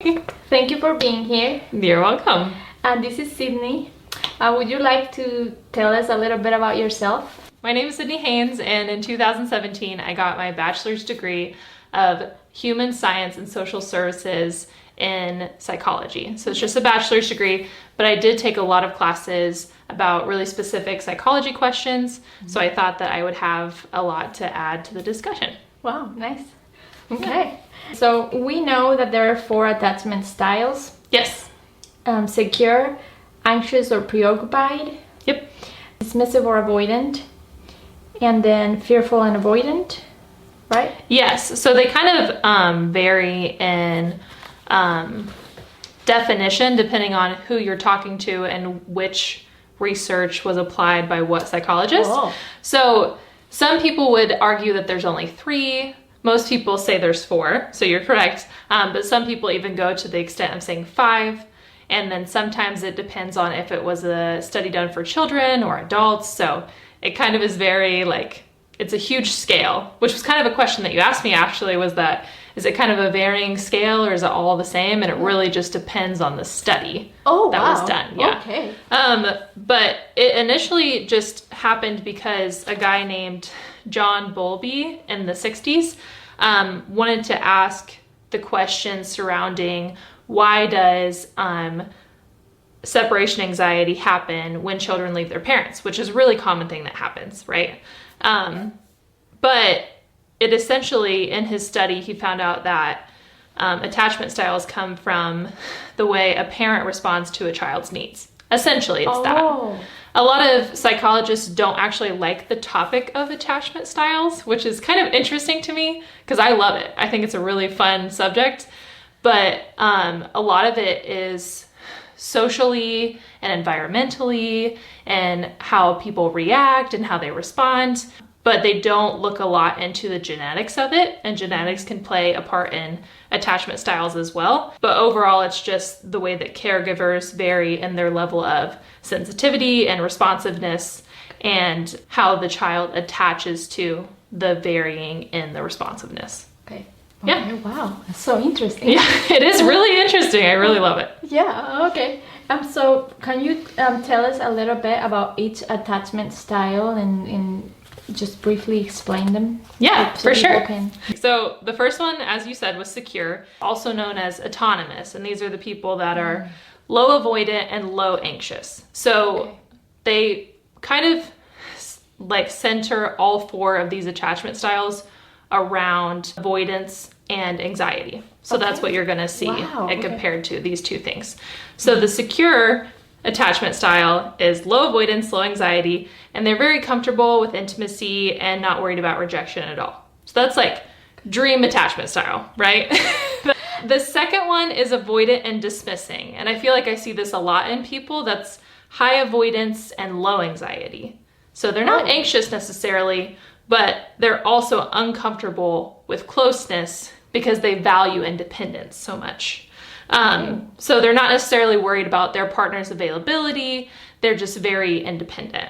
Thank you for being here. You're welcome. And this is Sydney. Would you like to tell us a little bit about yourself? My name is Sydney Haines, and in 2017, I got my bachelor's degree of Human Science and Social Services in psychology. So it's just a bachelor's degree, but I did take a lot of classes about really specific psychology questions. So I thought that I would have a lot to add to the discussion. Wow, nice. Okay. So we know that there are 4 attachment styles. Yes. Secure, anxious or preoccupied. Yep. Dismissive or avoidant. And then fearful and avoidant, right? Yes. So they kind of vary in definition depending on who you're talking to and which research was applied by what psychologist. Oh. So some people would argue that there's only 3. Most people say there's 4, so you're correct. But some people even go to the extent of saying 5. And then sometimes it depends on if it was a study done for children or adults. So it kind of is very it's a huge scale, which was kind of a question that you asked me actually, was that, is it kind of a varying scale or is it all the same? And it really just depends on the study that was done. Yeah. Okay. But it initially just happened because a guy named John Bowlby in the 60s wanted to ask the question surrounding why does separation anxiety happen when children leave their parents, which is a really common thing that happens, right? But it essentially, in his study, he found out that attachment styles come from the way a parent responds to a child's needs. Essentially, it's that. A lot of psychologists don't actually like the topic of attachment styles, which is kind of interesting to me because I love it. I think it's a really fun subject, but a lot of it is socially and environmentally and how people react and how they respond, but they don't look a lot into the genetics of it, and genetics can play a part in attachment styles as well. But overall, it's just the way that caregivers vary in their level of sensitivity and responsiveness and how the child attaches to the varying in the responsiveness. Okay. Yeah. Wow, that's so interesting. Yeah, it is really interesting. I really love it. Yeah, okay. So can you tell us a little bit about each attachment style and just briefly explain them? Yeah, so for sure. Can... So the first one, as you said, was secure, also known as autonomous. And these are the people that are low avoidant and low anxious. So they kind of center all 4 of these attachment styles around avoidance and anxiety. So that's what you're going to see compared to these 2 things. So the secure attachment style is low avoidance, low anxiety, and they're very comfortable with intimacy and not worried about rejection at all. So that's dream attachment style, right? The second one is avoidant and dismissing. And I feel like I see this a lot in people. That's high avoidance and low anxiety. So they're not anxious necessarily, but they're also uncomfortable with closeness because they value independence so much. So they're not necessarily worried about their partner's availability. They're just very independent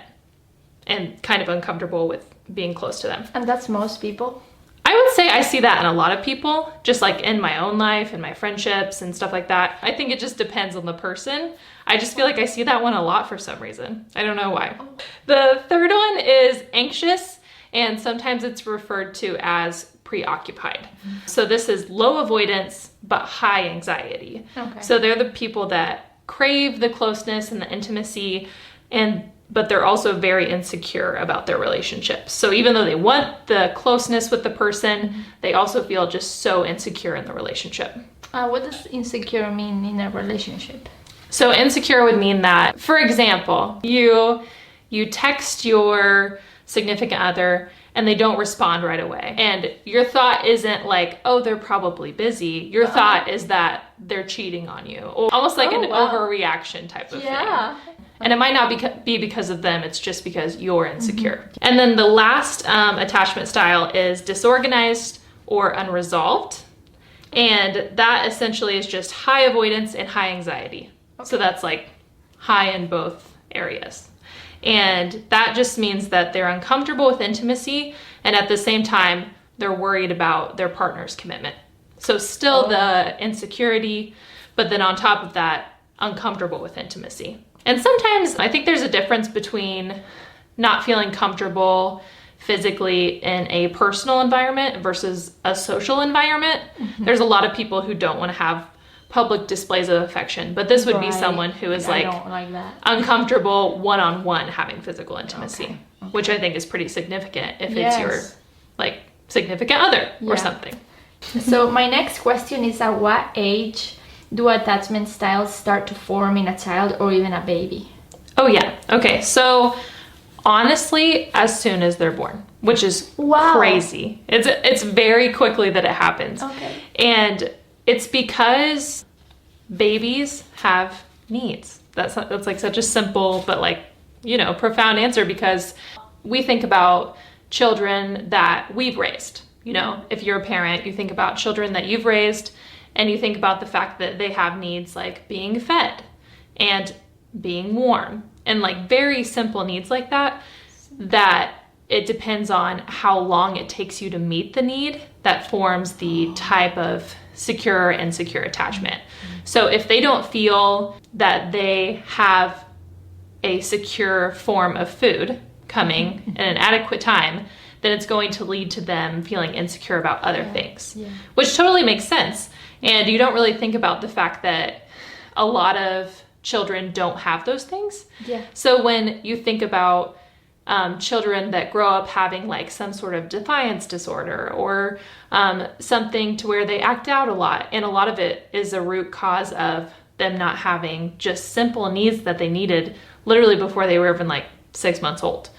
and kind of uncomfortable with being close to them. And that's most people? I would say I see that in a lot of people, just in my own life and my friendships and stuff like that. I think it just depends on the person. I just feel like I see that one a lot for some reason. I don't know why. The third one is anxious, and sometimes it's referred to as preoccupied. So this is low avoidance, but high anxiety. Okay. So they're the people that crave the closeness and the intimacy, but they're also very insecure about their relationships. So even though they want the closeness with the person, they also feel just so insecure in the relationship. What does insecure mean in a relationship? So insecure would mean that, for example, you text your significant other and they don't respond right away. And your thought isn't oh, they're probably busy. Your thought is that they're cheating on you. Or almost an overreaction type of thing. And it might not be because of them, it's just because you're insecure. And then the last attachment style is disorganized or unresolved. And that essentially is just high avoidance and high anxiety. So that's high in both areas. And that just means that they're uncomfortable with intimacy, and at the same time, they're worried about their partner's commitment. So still the insecurity, but then on top of that, uncomfortable with intimacy. And sometimes I think there's a difference between not feeling comfortable physically in a personal environment versus a social environment. There's a lot of people who don't want to have public displays of affection, but this would be someone who is like uncomfortable one-on-one having physical intimacy, which I think is pretty significant if it's your like significant other or something. So my next question is, at what age do attachment styles start to form in a child or even a baby? Oh yeah. Okay. So honestly, as soon as they're born, which is crazy. It's very quickly that it happens. Okay. And it's because babies have needs. That's like such a simple but like, you know, profound answer, because we think about children that we've raised. You know, if you're a parent, you think about children that you've raised, and you think about the fact that they have needs like being fed and being warm, and like very simple needs like that, that it depends on how long it takes you to meet the need that forms the type of secure or insecure attachment. So if they don't feel that they have a secure form of food coming in an adequate time, then it's going to lead to them feeling insecure about other things, which totally makes sense. And you don't really think about the fact that a lot of children don't have those things. So when you think about children that grow up having like some sort of defiance disorder or something to where they act out a lot, and a lot of it is a root cause of them not having just simple needs that they needed literally before they were even like 6 months old.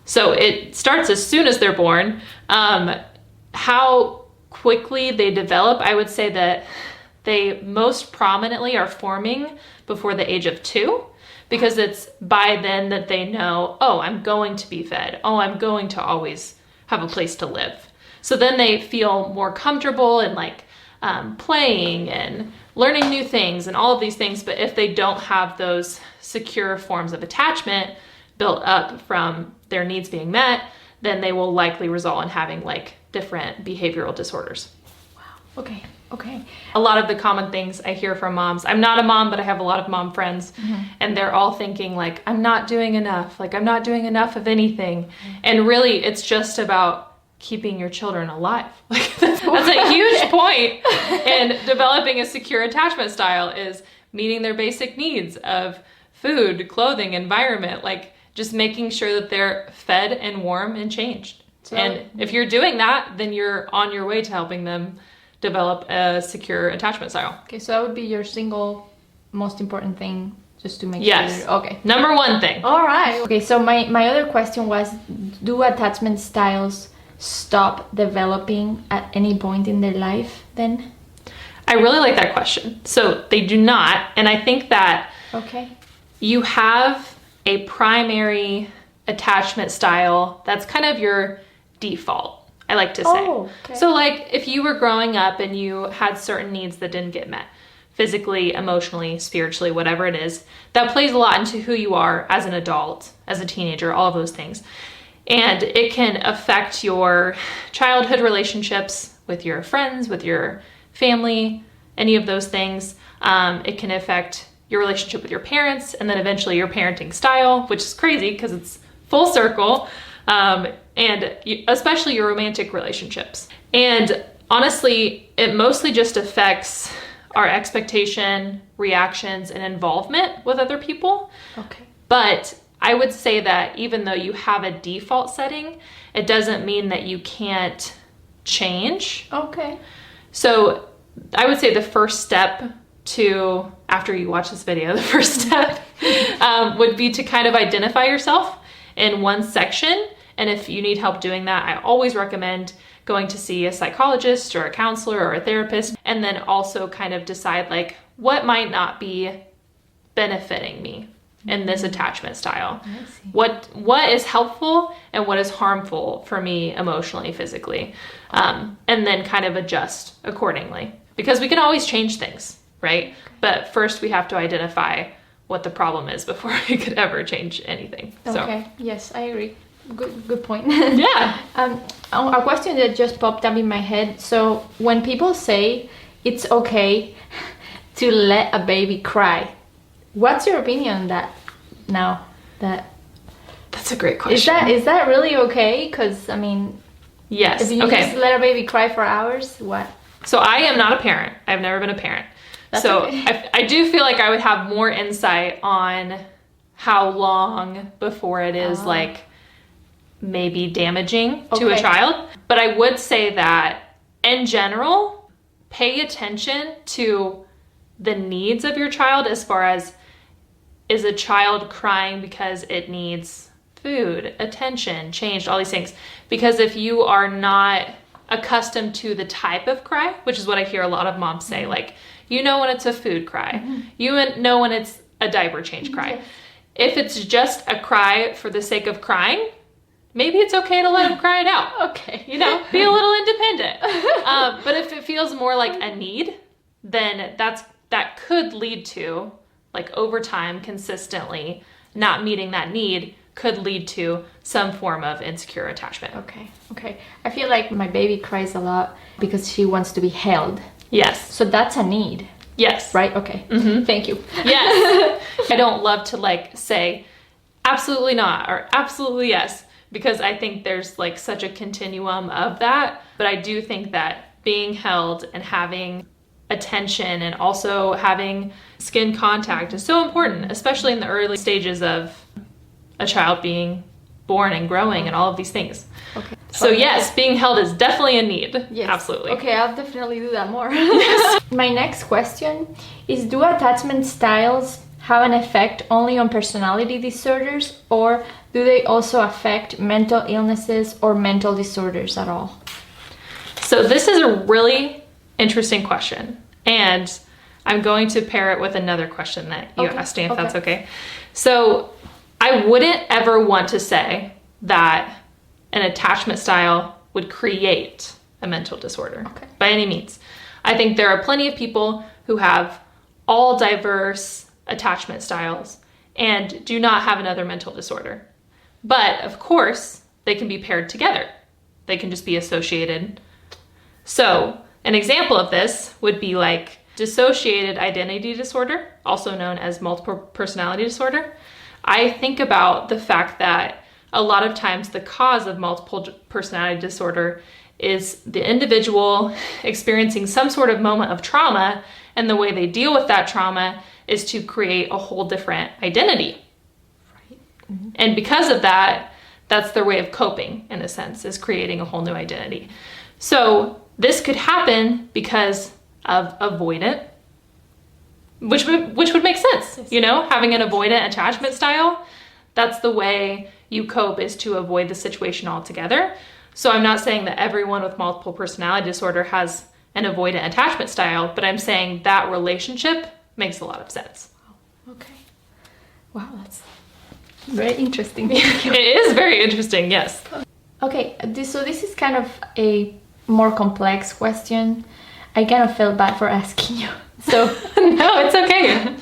So it starts as soon as they're born. How quickly they develop, I would say that they most prominently are forming before the age of 2, because it's by then that they know, oh, I'm going to be fed. Oh, I'm going to always have a place to live. So then they feel more comfortable in like playing and learning new things and all of these things. But if they don't have those secure forms of attachment built up from their needs being met, then they will likely result in having like different behavioral disorders. Wow. Okay. A lot of the common things I hear from moms, I'm not a mom, but I have a lot of mom friends, and they're all thinking like, I'm not doing enough. Like, I'm not doing enough of anything. And really it's just about keeping your children alive. Like that's a huge point in developing a secure attachment style, is meeting their basic needs of food, clothing, environment, like just making sure that they're fed and warm and changed. So, and if you're doing that, then you're on your way to helping them develop a secure attachment style. Okay, so that would be your single most important thing, just to make sure. Okay. Number one thing. All right. Okay, so my other question was, do attachment styles stop developing at any point in their life then? I really like that question. So they do not, and I think that you have a primary attachment style that's kind of your default, I like to say. So like if you were growing up and you had certain needs that didn't get met, physically, emotionally, spiritually, whatever it is, that plays a lot into who you are as an adult, as a teenager, all of those things. And it can affect your childhood relationships with your friends, with your family, any of those things. It can affect your relationship with your parents, and then eventually your parenting style, which is crazy because it's full circle. And especially your romantic relationships. And honestly, it mostly just affects our expectation, reactions, and involvement with other people. But I would say that even though you have a default setting, it doesn't mean that you can't change. So I would say the first step to, after you watch this video, the first step would be to kind of identify yourself in one section. And if you need help doing that, I always recommend going to see a psychologist or a counselor or a therapist, and then also kind of decide like what might not be benefiting me in this attachment style. What is helpful and what is harmful for me emotionally, physically, and then kind of adjust accordingly, because we can always change things, right? But first we have to identify what the problem is before we could ever change anything. Yes, I agree. Good point. Yeah. A question that just popped up in my head. So when people say it's okay to let a baby cry, what's your opinion on that now? That's a great question. Is that really okay? Because I mean, yes. if you just let a baby cry for hours, what? So I am not a parent. I've never been a parent. That's so okay. I do feel like I would have more insight on how long before it is like maybe damaging to a child. But I would say that in general, pay attention to the needs of your child as far as, is a child crying because it needs food, attention, changed, all these things. Because if you are not accustomed to the type of cry, which is what I hear a lot of moms say, like, you know when it's a food cry, you know when it's a diaper change cry. If it's just a cry for the sake of crying, maybe it's okay to let him cry it out. Okay. You know, be a little independent. But if it feels more like a need, then that could lead to, like, over time, consistently not meeting that need could lead to some form of insecure attachment. Okay. I feel like my baby cries a lot because she wants to be held. Yes. So that's a need. Yes. Right? Okay. Thank you. Yes. I don't love to like say absolutely not or absolutely yes, because I think there's like such a continuum of that. But I do think that being held and having attention and also having skin contact is so important, especially in the early stages of a child being born and growing and all of these things. Okay. So yes, being held is definitely a need. Yes. Absolutely. Okay, I'll definitely do that more. Yes. My next question is, do attachment styles have an effect only on personality disorders, or do they also affect mental illnesses or mental disorders at all? So this is a really interesting question, and I'm going to pair it with another question that you asked me, if that's okay. So I wouldn't ever want to say that an attachment style would create a mental disorder by any means. I think there are plenty of people who have all diverse attachment styles and do not have another mental disorder. But of course, they can be paired together. They can just be associated. So an example of this would be like dissociated identity disorder, also known as multiple personality disorder. I think about the fact that a lot of times the cause of multiple personality disorder is the individual experiencing some sort of moment of trauma, and the way they deal with that trauma is to create a whole different identity. Right. And because of that, that's their way of coping, in a sense, is creating a whole new identity. So this could happen because of avoidant, which would make sense, you know, having an avoidant attachment style. That's the way you cope, is to avoid the situation altogether. So I'm not saying that everyone with multiple personality disorder has an avoidant attachment style, but I'm saying that relationship makes a lot of sense. Okay. Wow, that's very interesting. It is very interesting, yes. Okay, so this is kind of a more complex question. I kind of felt bad for asking you. So no, it's okay.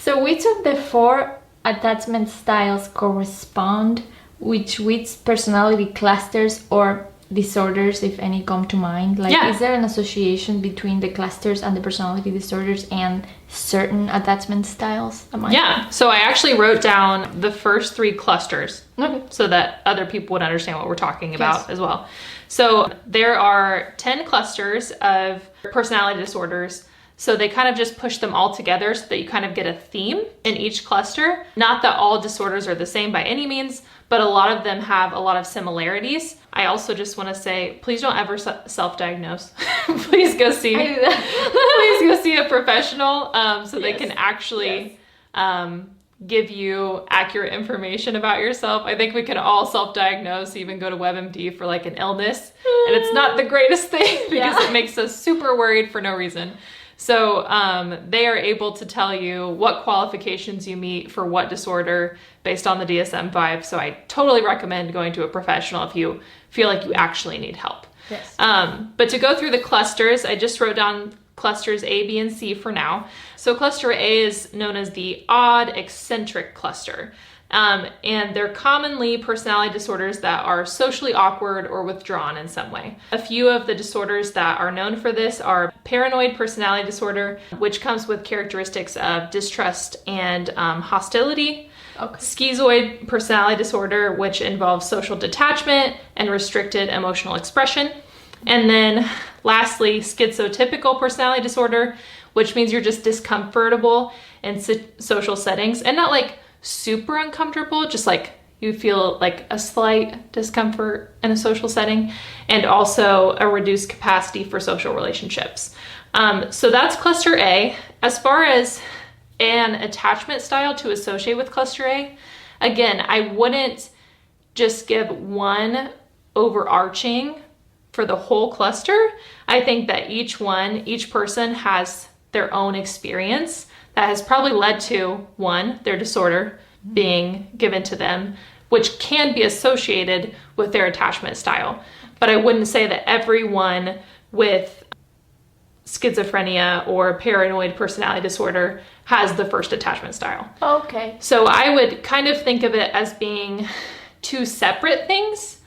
So which of the 4 attachment styles correspond with which personality clusters or disorders, if any, come to mind? Like, is there an association between the clusters and the personality disorders and certain attachment styles? Yeah, so I actually wrote down the first 3 clusters so that other people would understand what we're talking about as well. So there are 10 clusters of personality disorders. So they kind of just push them all together so that you kind of get a theme in each cluster. Not that all disorders are the same by any means, but a lot of them have a lot of similarities. I also just want to say, please don't ever self-diagnose. Please go see a professional so they can actually give you accurate information about yourself. I think we can all self-diagnose, even go to WebMD for like an illness, and it's not the greatest thing because it makes us super worried for no reason. So they are able to tell you what qualifications you meet for what disorder based on the DSM-5. So I totally recommend going to a professional if you feel like you actually need help. Yes. But to go through the clusters, I just wrote down clusters A, B, and C for now. So cluster A is known as the odd eccentric cluster. And they're commonly personality disorders that are socially awkward or withdrawn in some way. A few of the disorders that are known for this are paranoid personality disorder, which comes with characteristics of distrust and hostility. Okay. Schizoid personality disorder, which involves social detachment and restricted emotional expression. And then lastly, schizotypical personality disorder, which means you're just discomfortable in social settings, and not like super uncomfortable, just like you feel like a slight discomfort in a social setting, and also a reduced capacity for social relationships. So that's cluster A. As far as an attachment style to associate with cluster A, again, I wouldn't just give one overarching for the whole cluster. I think that each person has their own experience that has probably led to their disorder being given to them, which can be associated with their attachment style. But I wouldn't say that everyone with schizophrenia or paranoid personality disorder has the first attachment style. Okay. So I would kind of think of it as being two separate things,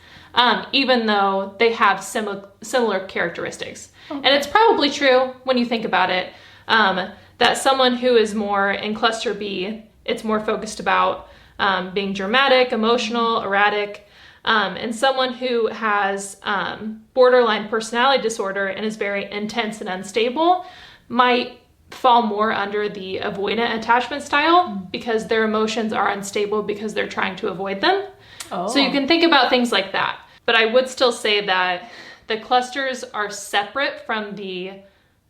even though they have similar characteristics. Okay. And it's probably true when you think about it, that someone who is more in cluster B, it's more focused about being dramatic, emotional, erratic, and someone who has borderline personality disorder and is very intense and unstable might fall more under the avoidant attachment style because their emotions are unstable because they're trying to avoid them. Oh. So you can think about things like that. But I would still say that the clusters are separate from the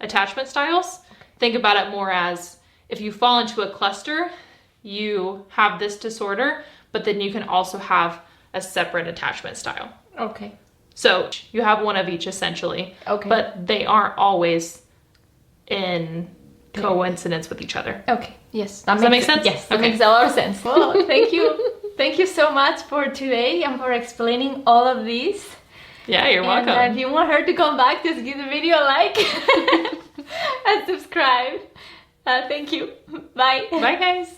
attachment styles. Think about it more as if you fall into a cluster, you have this disorder, but then you can also have a separate attachment style. Okay. So you have one of each essentially. Okay. But they aren't always in coincidence with each other. Okay. Yes. Does that make sense? Yes. That makes a lot of sense. Well, thank you. Thank you so much for today and for explaining all of this. Yeah, you're welcome. And if you want her to come back, just give the video a like and subscribe. Thank you. Bye. Bye, guys.